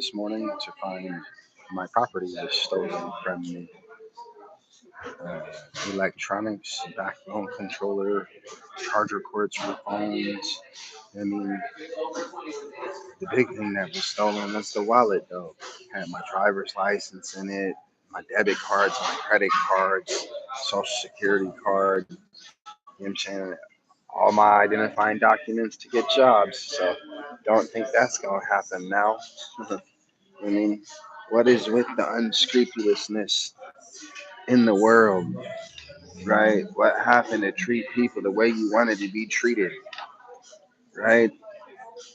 this morning to find my property was stolen from me. Uh, Electronics, backbone controller, charger cords for phones. I mean, the big thing that was stolen was the wallet, though. Had my driver's license in it, my debit cards, my credit cards, social security card. You know what I'm saying? All my identifying documents to get jobs. So don't think that's gonna happen now. I mean, what is with the unscrupulousness in the world, right? What happened to treat people the way you wanted to be treated, right? You know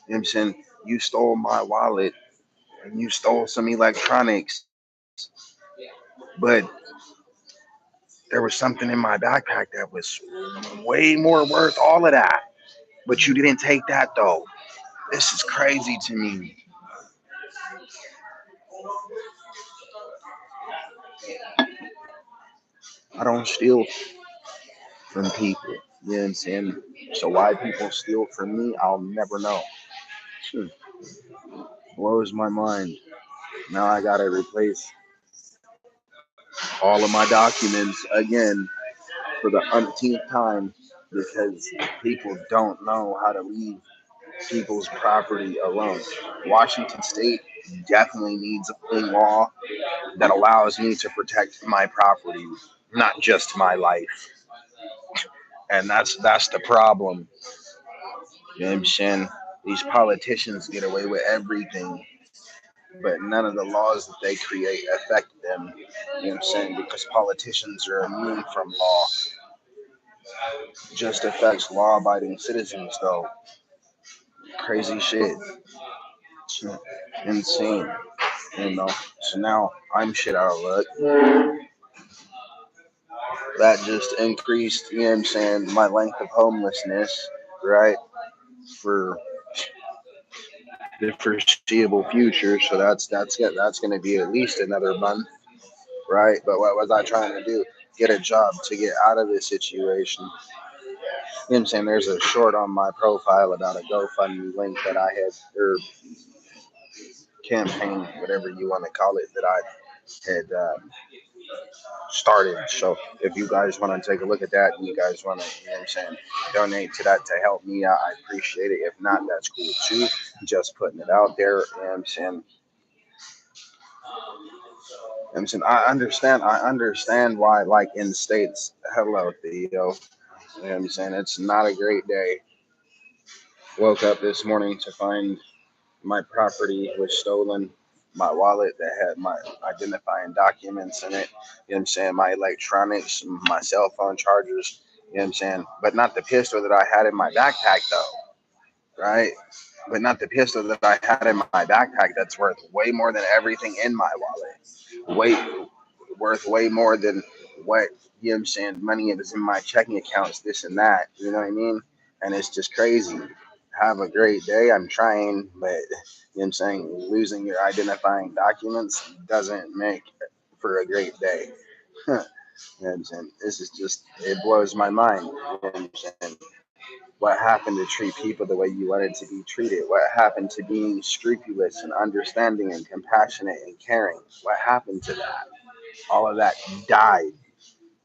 what I'm saying? You stole my wallet and you stole some electronics, but there was something in my backpack that was way more worth all of that. But you didn't take that though. This is crazy to me. I don't steal from people. You know what I'm saying? So why people steal from me, I'll never know. Hmm. Blows my mind. Now I gotta replace all of my documents again for the umpteenth time because people don't know how to leave people's property alone. Washington State definitely needs a law that allows me to protect my property, not just my life. And that's the problem. You know what I'm saying? These politicians get away with everything, but none of the laws that they create affect them. You know what I'm saying? Because politicians are immune from law. Just affects law abiding citizens, though. Crazy shit. It's insane. You know? So now I'm shit out of luck. That just increased, you know what I'm saying, my length of homelessness, right? For the foreseeable future. So that's going to be at least another month, right? But what was I trying to do? Get a job to get out of this situation. You know what I'm saying? There's a short on my profile about a GoFundMe link that I had, or campaign, whatever you want to call it, that I had started. So if you guys want to take a look at that and you guys want to, you know what I'm saying, donate to that to help me out, I appreciate it. If not, that's cool too. Just putting it out there. You know what I'm saying? I understand why, like in states, hello Theo. You know what I'm saying? It's not a great day. Woke up this morning to find my property was stolen. My wallet that had my identifying documents in it. You know what I'm saying? My electronics, my cell phone chargers. You know what I'm saying? But not the pistol that I had in my backpack though, right? But not the pistol that I had in my backpack that's worth way more than everything in my wallet. Worth way more than what, you know what I'm saying, money is in my checking accounts, this and that. You know what I mean? And it's just crazy. Have a great day. I'm trying, but you know what I'm saying, losing your identifying documents doesn't make for a great day. You know what I'm saying? This is just, it blows my mind. You know what I'm saying? What happened to treat people the way you wanted to be treated? What happened to being scrupulous and understanding and compassionate and caring? What happened to that? All of that died.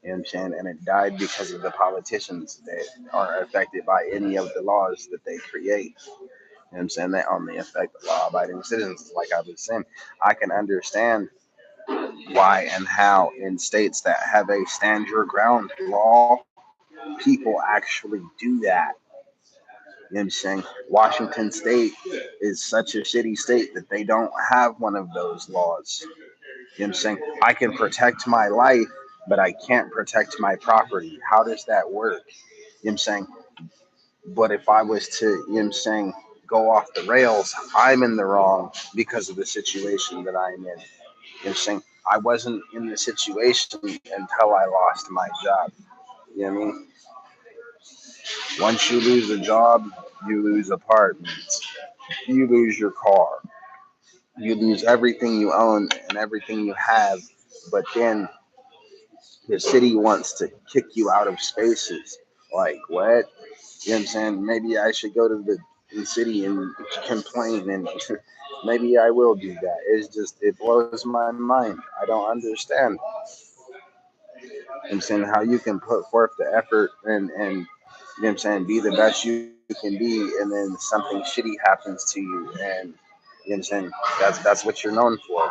You know what I'm saying? And it died because of the politicians that are affected by any of the laws that they create. You know what I'm saying? They only affect the law abiding citizens. Like I was saying, I can understand why and how in states that have a stand your ground law, people actually do that. You know what I'm saying? Washington State is such a shitty state that they don't have one of those laws. You know what I'm saying? I can protect my life, but I can't protect my property. How does that work? You know what I'm saying? But if I was to, you know what I'm saying, go off the rails, I'm in the wrong because of the situation that I'm in. You know what I'm saying? I wasn't in the situation until I lost my job. You know what I mean? Once you lose a job, you lose apartments, you lose your car, you lose everything you own and everything you have. But then the city wants to kick you out of spaces. Like, what? You know what I'm saying? Maybe I should go to the city and complain and you know Maybe I will do that. It blows my mind. I don't understand. I'm saying how you can put forth the effort and you know what I'm saying, be the best you can be, and then something shitty happens to you, and you know what I'm saying, that's what you're known for.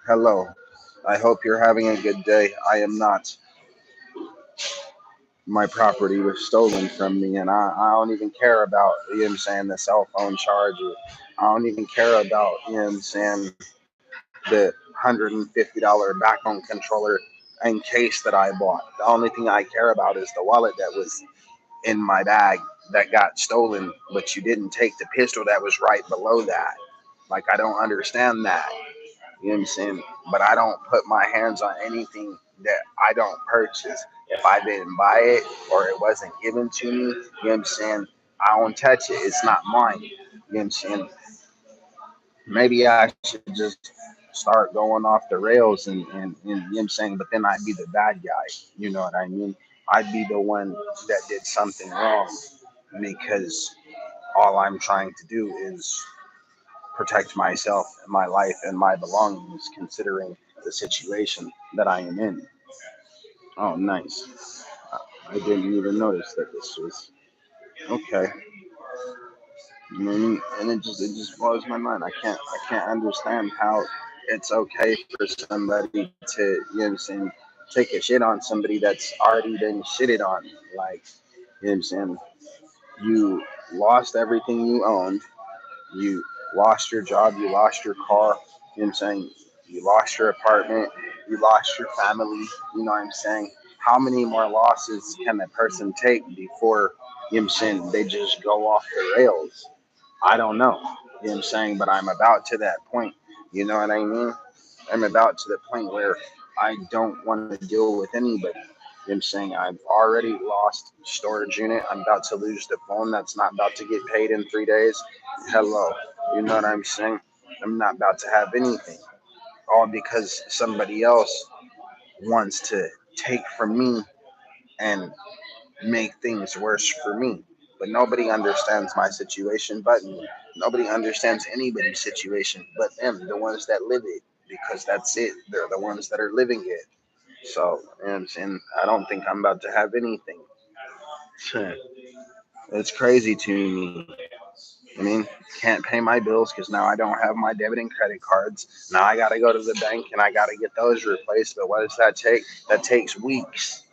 Hello. I hope you're having a good day. I am not. My property was stolen from me, and I don't even care about, you know what I'm saying, the cell phone charger. I don't even care about, you know what I'm saying, the $150 backbone controller and case that I bought. The only thing I care about is the wallet that was in my bag that got stolen, but you didn't take the pistol that was right below that. Like, I don't understand that. You know what I'm saying? But I don't put my hands on anything that I don't purchase. If I didn't buy it or it wasn't given to me, you know what I'm saying? I don't touch it. It's not mine. You know what I'm saying? Maybe I should just start going off the rails and you know what I'm saying? But then I'd be the bad guy. You know what I mean? I'd be the one that did something wrong because all I'm trying to do is protect myself and my life and my belongings, considering the situation that I am in. Oh, nice. I didn't even notice that this was okay. You know what I mean? And it just blows my mind. I can't understand how it's okay for somebody to, you know what I'm saying, take a shit on somebody that's already been shitted on. Like, you know what I'm saying? You lost everything you owned. You lost your job, you lost your car, you know what I'm saying? You lost your apartment, you lost your family, you know what I'm saying? How many more losses can a person take before, you know what I'm saying, they just go off the rails? I don't know, you know what I'm saying? But I'm about to that point, you know what I mean? I'm about to the point where I don't want to deal with anybody. You know what I'm saying? I've already lost storage unit. I'm about to lose the phone that's not about to get paid in 3 days. Hello. You know what I'm saying? I'm not about to have anything. All because somebody else wants to take from me and make things worse for me. But nobody understands my situation but me. Nobody understands anybody's situation but them, the ones that live it. Because that's it. They're the ones that are living it. So, you know what I'm saying? I don't think I'm about to have anything. It's crazy to me. I mean, can't pay my bills because now I don't have my debit and credit cards. Now I got to go to the bank and I got to get those replaced. But what does that take? That takes weeks.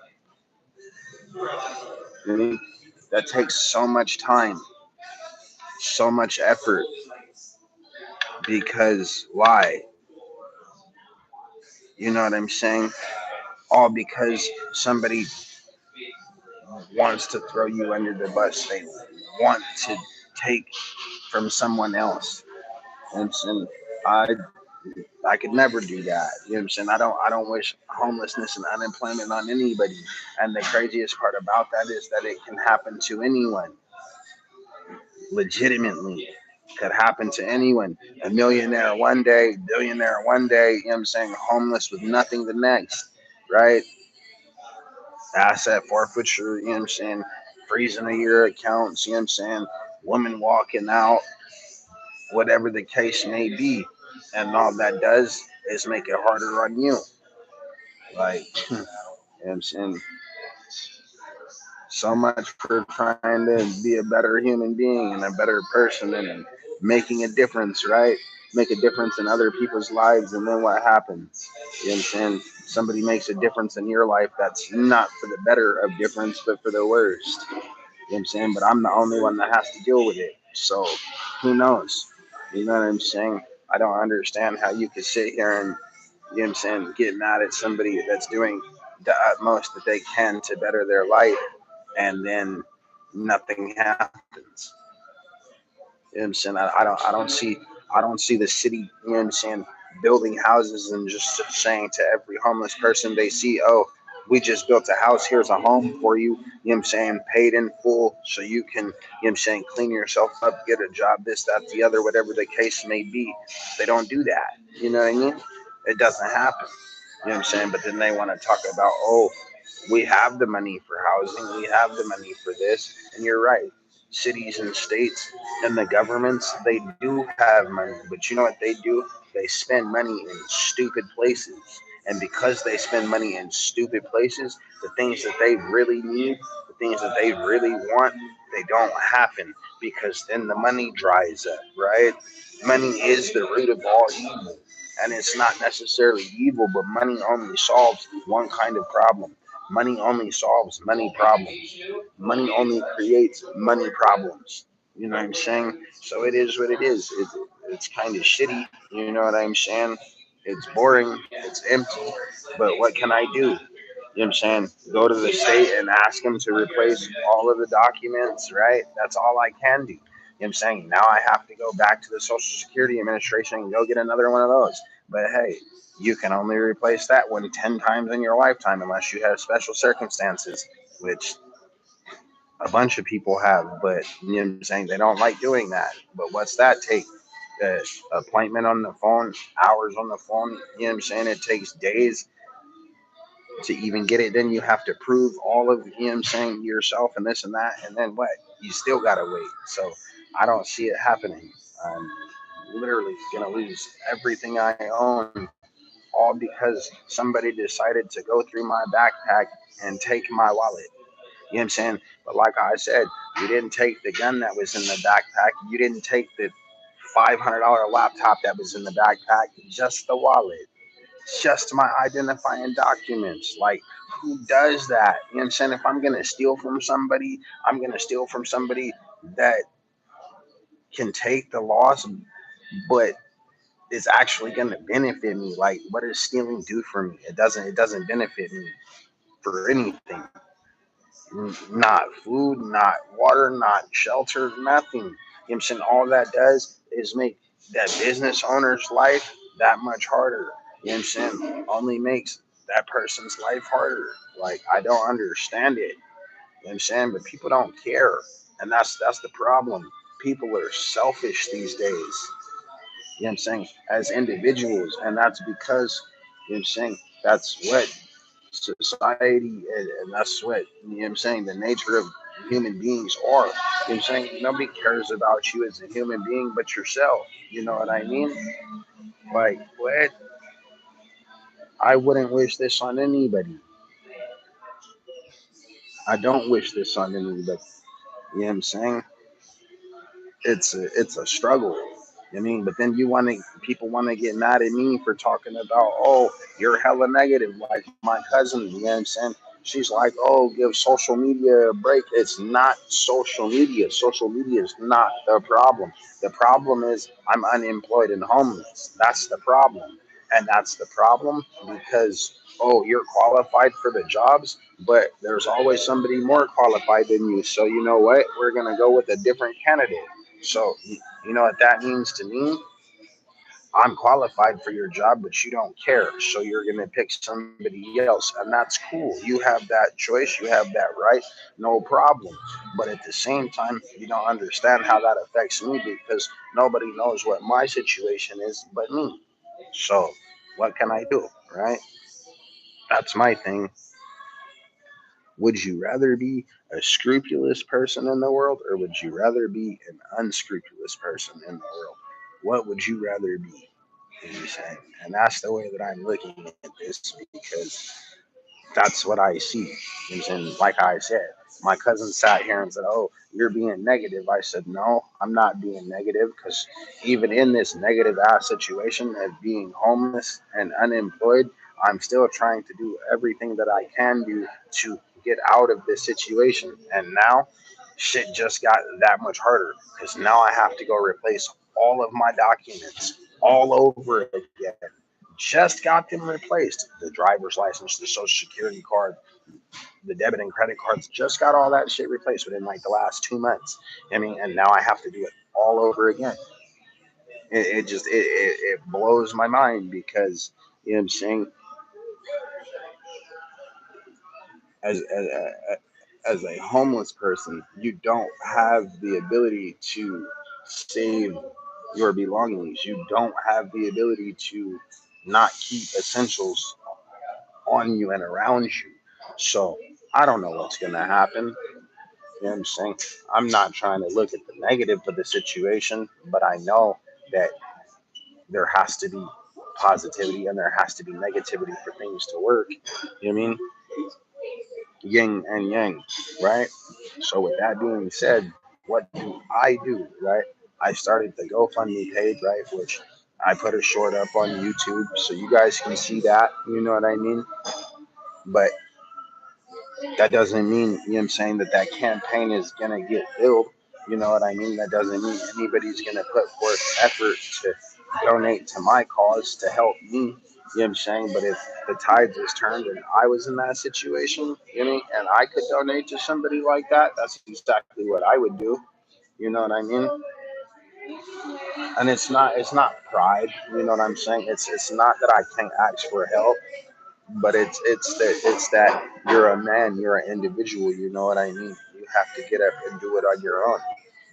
I mean, that takes so much time, so much effort. Because why? You know what I'm saying? All because somebody wants to throw you under the bus. They want to take from someone else. And I could never do that. You know what I'm saying? I don't wish homelessness and unemployment on anybody. And the craziest part about that is that it can happen to anyone. Legitimately. Could happen to anyone. A millionaire one day, billionaire one day, you know what I'm saying, homeless with nothing the next. Right? Asset forfeiture, you know what I'm saying, freezing of your accounts, you know what I'm saying, women walking out, whatever the case may be. And all that does is make it harder on you. Like, you know what I'm saying? So much for trying to be a better human being and a better person and making a difference, right? Make a difference in other people's lives, and then what happens? You know what I'm saying? Somebody makes a difference in your life that's not for the better of difference, but for the worst. You know what I'm saying? But I'm the only one that has to deal with it. So who knows? You know what I'm saying? I don't understand how you could sit here and, you know what I'm saying, get mad at somebody that's doing the utmost that they can to better their life, and then nothing happens. You know what I'm saying? I don't see the city, you know what I'm saying, building houses and just saying to every homeless person they see, oh, we just built a house, here's a home for you, you know what I'm saying, paid in full so you can, you know what I'm saying, clean yourself up, get a job, this, that, the other, whatever the case may be. They don't do that. You know what I mean? It doesn't happen. You know what I'm saying? But then they want to talk about, oh, we have the money for housing, we have the money for this, and you're right. cities and states and the governments, they do have money, but you know what they do? They spend money in stupid places. And because they spend money in stupid places, the things that they really need, the things that they really want, they don't happen because then the money dries up, right? Money is the root of all evil. And it's not necessarily evil, but money only solves one kind of problem. Money only solves money problems. Money only creates money problems. You know what I'm saying? So it is what it is. It's kind of shitty. You know what I'm saying? It's boring. It's empty. But what can I do? You know what I'm saying? Go to the state and ask them to replace all of the documents, right? That's all I can do. You know what I'm saying? Now I have to go back to the Social Security Administration and go get another one of those. But hey, you can only replace that one 10 times in your lifetime unless you have special circumstances, which a bunch of people have, but you know what I'm saying? They don't like doing that. But what's that take? The appointment on the phone, hours on the phone, you know what I'm saying? It takes days to even get it. Then you have to prove all of, you know what I'm saying, yourself and this and that. And then what? You still got to wait. So I don't see it happening. I'm literally going to lose everything I own all because somebody decided to go through my backpack and take my wallet. You know what I'm saying? But like I said, you didn't take the gun that was in the backpack. You didn't take the $500 laptop that was in the backpack. Just the wallet. Just my identifying documents. Like, who does that? You know what I'm saying? If I'm going to steal from somebody, I'm going to steal from somebody that can take the loss, but is actually going to benefit me. Like, what does stealing do for me? It doesn't. It doesn't benefit me for anything. Not food, not water, not shelter, nothing. You know what I'm saying? All that does is make that business owner's life that much harder. You know what I'm saying? Only makes that person's life harder. Like, I don't understand it. You know what I'm saying? But people don't care. And that's the problem. People are selfish these days. You know what I'm saying? As individuals. And that's because, you know what I'm saying, that's what society, and that's what, you know what I'm saying, the nature of human beings are. You know what I'm saying? Nobody cares about you as a human being but yourself. You know what I mean? Like, what? I wouldn't wish this on anybody. I don't wish this on anybody. You know what I'm saying? It's a struggle. I mean, but then people want to get mad at me for talking about, oh, you're hella negative, like my cousin. You know what I'm saying? She's like, oh, give social media a break. It's not social media. Social media is not the problem. The problem is I'm unemployed and homeless. That's the problem, and that's the problem because, oh, you're qualified for the jobs, but there's always somebody more qualified than you. So you know what? We're gonna go with a different candidate. So you know what that means to me? I'm qualified for your job, but you don't care. So you're going to pick somebody else. And that's cool. You have that choice. You have that right. No problem. But at the same time, you don't understand how that affects me because nobody knows what my situation is but me. So what can I do? Right? That's my thing. Would you rather be a scrupulous person in the world or would you rather be an unscrupulous person in the world? What would you rather be? You know what I'm saying? And that's the way that I'm looking at this because that's what I see. You know what I'm saying? Like I said, my cousin sat here and said, oh, you're being negative. I said, no, I'm not being negative because even in this negative ass situation of being homeless and unemployed, I'm still trying to do everything that I can do to get out of this situation. And now shit just got that much harder because now I have to go replace all of my documents all over again. Just got them replaced. The driver's license, the social security card, the debit and credit cards, just got all that shit replaced within like the last 2 months. I mean, and now I have to do it all over again. It blows my mind because, you know what I'm saying, as a homeless person, you don't have the ability to save your belongings. You don't have the ability to not keep essentials on you and around you. So I don't know what's gonna happen. You know what I'm saying? I'm not trying to look at the negative of the situation, but I know that there has to be positivity and there has to be negativity for things to work. You know what I mean? Yin and yang, right? So with that being said, what do I do, right? I started the GoFundMe page, right, which I put a short up on YouTube so you guys can see that, you know what I mean? But that doesn't mean, you know what I'm saying, that that campaign is going to get filled. You know what I mean? That doesn't mean anybody's going to put forth effort to donate to my cause to help me. You know what I'm saying? But if the tides was turned and I was in that situation, you know, and I could donate to somebody like that, that's exactly what I would do. You know what I mean? And it's not pride. You know what I'm saying? It's not that I can't ask for help, but it's that you're a man, you're an individual. You know what I mean? You have to get up and do it on your own.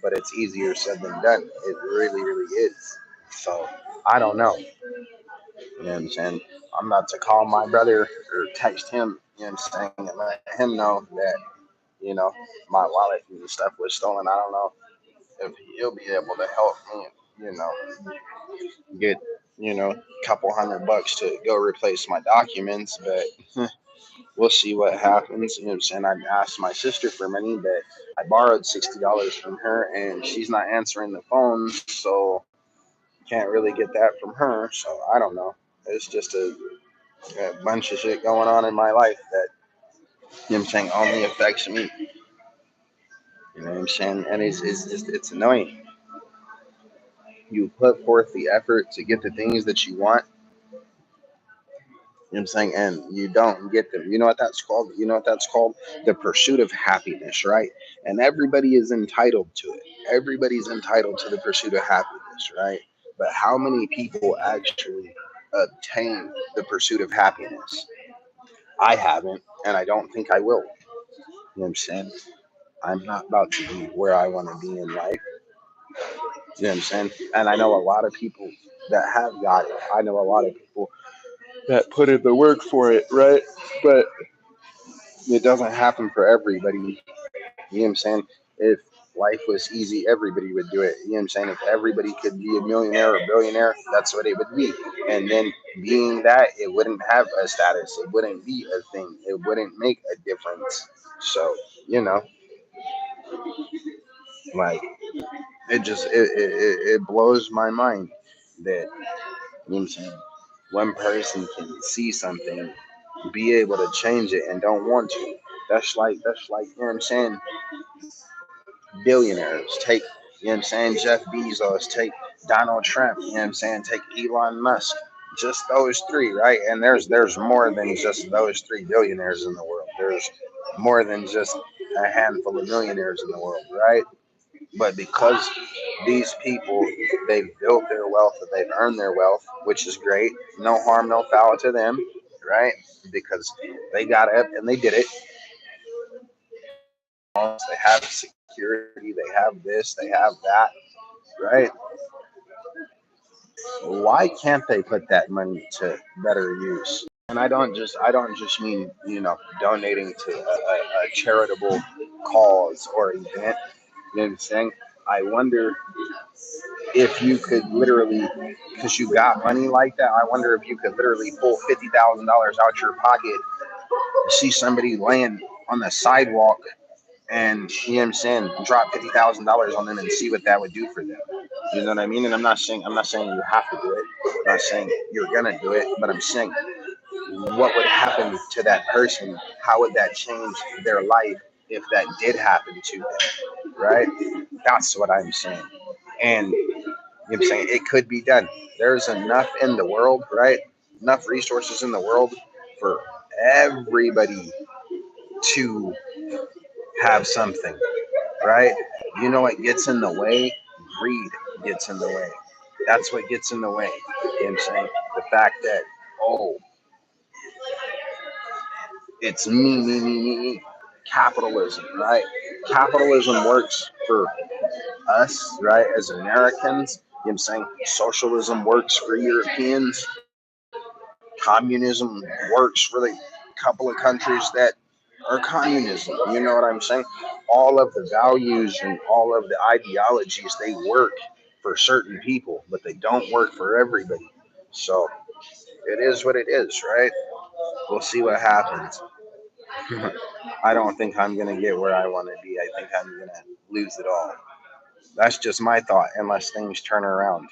But it's easier said than done. It really, really is. So I don't know. You know what I'm saying? I'm about to call my brother or text him. You know what I'm saying, and let him know that you know my wallet and stuff was stolen. I don't know if he'll be able to help me. You know, get a couple $100 to go replace my documents, but we'll see what happens. You know what I'm saying? I asked my sister for money, but I borrowed $60 from her, and she's not answering the phone, so can't really get that from her. So I don't know. It's just a bunch of shit going on in my life that you know what I'm saying only affects me. You know what I'm saying? And it's just it's annoying. You put forth the effort to get the things that you want. You know what I'm saying? And you don't get them. You know what that's called? You know what that's called? The pursuit of happiness, right? And everybody is entitled to it. Everybody's entitled to the pursuit of happiness, right? But how many people actually obtain the pursuit of happiness? I haven't, and I don't think I will. You know what I'm saying? I'm not about to be where I want to be in life. You know what I'm saying? And I know a lot of people that have got it. I know a lot of people that put in the work for it, right? But it doesn't happen for everybody. You know what I'm saying? If life was easy, everybody would do it. You know what I'm saying? If everybody could be a millionaire or billionaire, that's what it would be. And then being that, it wouldn't have a status. It wouldn't be a thing. It wouldn't make a difference. So, you know, like it blows my mind that, you know what I'm saying, one person can see something, be able to change it and don't want to. That's like, you know what I'm saying, billionaires. Take, you know what I'm saying, Jeff Bezos, take Donald Trump, you know what I'm saying, take Elon Musk. Just those three, right? And there's more than just those three billionaires in the world. There's more than just a handful of millionaires in the world, right? But because these people, they've built their wealth, they've earned their wealth, which is great. No harm, no foul to them, right? Because they got up and they did it. They have security, they have this, they have that, right? Why can't they put that money to better use? And I don't just mean donating to a charitable cause or event. You know what I'm saying? I wonder if you could literally, because you got money like that, I wonder if you could literally pull $50,000 out your pocket, see somebody laying on the sidewalk, and you know what I'm saying, drop $50,000 on them and see what that would do for them. You know what I mean? And I'm not saying you have to do it. I'm not saying you're gonna do it, but I'm saying what would happen to that person? How would that change their life if that did happen to them? Right? That's what I'm saying. And you know what I'm saying, it could be done. There's enough in the world, right? Enough resources in the world for everybody to have something, right? You know what gets in the way? Greed gets in the way. That's what gets in the way. You know what I'm saying? The fact that, oh, it's me, me, me, me, me. Capitalism, right? Capitalism works for us, right, as Americans. You know what I'm saying? Socialism works for Europeans. Communism works for the couple of countries that or communism. You know what I'm saying? All of the values and all of the ideologies, they work for certain people, but they don't work for everybody. So it is what it is, right? We'll see what happens. I don't think I'm gonna get where I want to be. I think I'm gonna lose it all. That's just my thought, unless things turn around.